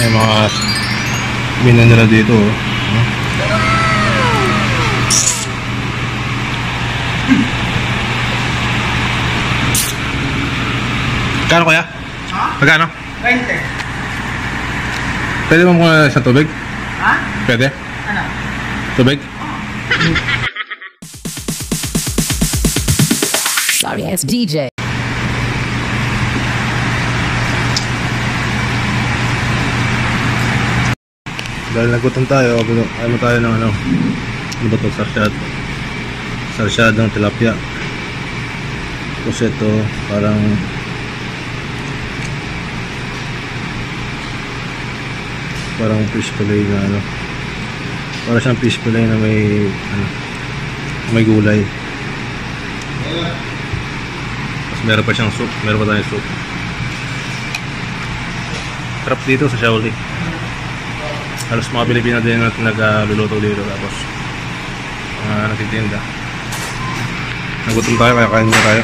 May mga binan nila dito. Magkano kaya? Ha? Magkano? 20. Pwede mo muna sa tubig? Ha? Pwede? Ano? Tubig? Sorry, it's DJ. Dahil nagutom tayo, ano tayo ng ano ba ito? Sarsyadong tilapia. Tapos ito, parang fish fillet na ano. Para siyang fish fillet na may ano, may gulay. Tapos meron pa siyang soup, meron pa tayong soup. Sarap dito sa Shaoli. Halos mga Pilipino din natin nagluluto dito, tapos nagtitinda. Nagutom tayo kaya kain na tayo.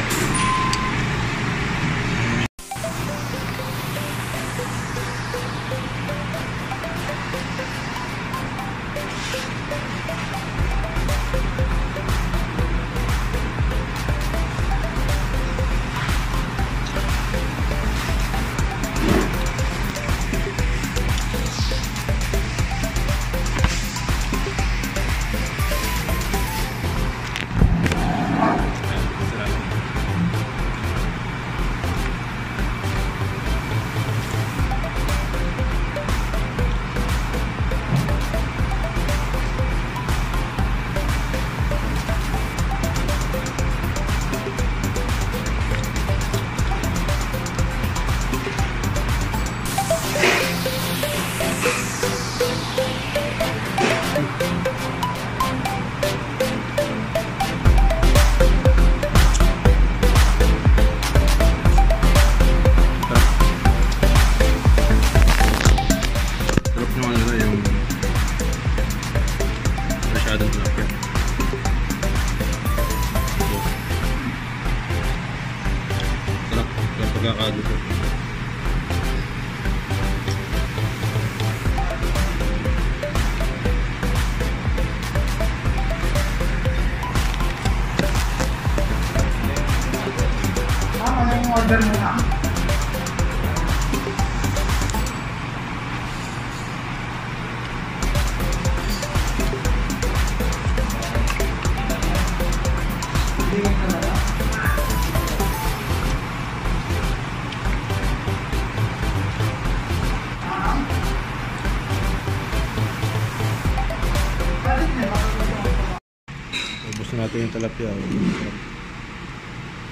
Pagkakado ko. Ano yung order mo na? Ubus natin yung tilapia.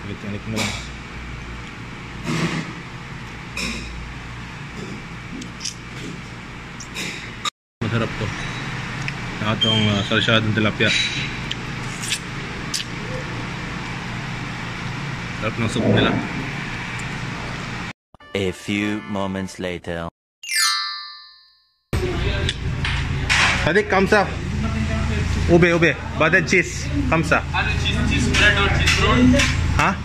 Ulit-ulit na lang. Masarap to. Itong sarsyadong tilapia. Sarap ng soup nila. A few moments later. Sadik, kamsa. Ube. Butter cheese. Kamsa. Ano cheese bread or cheese roll? Ha?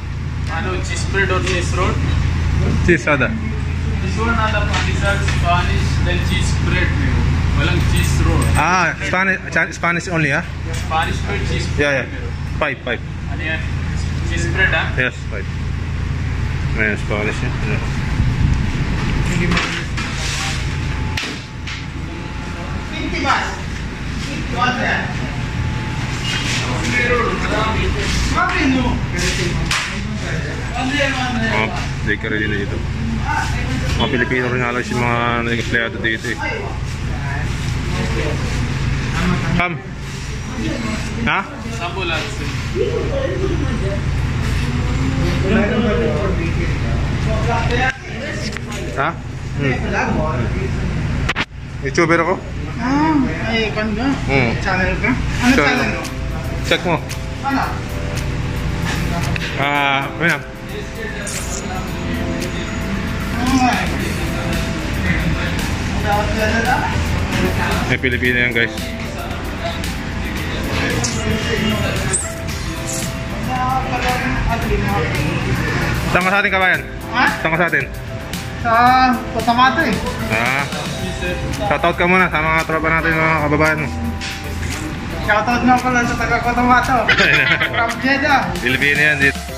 Ano cheese bread or cheese roll? Cheese ada. This one ada Spanish then cheese bread. Walang cheese roll. Ah, Spanish only, ah? Spanish bread cheese bread. Yeah. 5. Ano yan? Cheese bread ah? Yes, 5. May Spanish yan. Mga bakery din na dito. Mga Pilipino rin halos yung mga nag-empleyado dito eh. Come. Ha? Sambo lang. Ha? YouTuber ako? Ay, kan ka? Channel ka? Ano Channel. channel mo? Check mo. Ano? Ayan. May Pilipino yan, guys. Saan ka sa atin, kabayan? Ha? Saan ka sa atin? Sa Cotabato eh. Ah. Shoutout ka muna sa mga tropa natin, mga kababayan mo. Shoutout nga pala sa taga Cotabato. From Jeddah. Pilipino yan dito.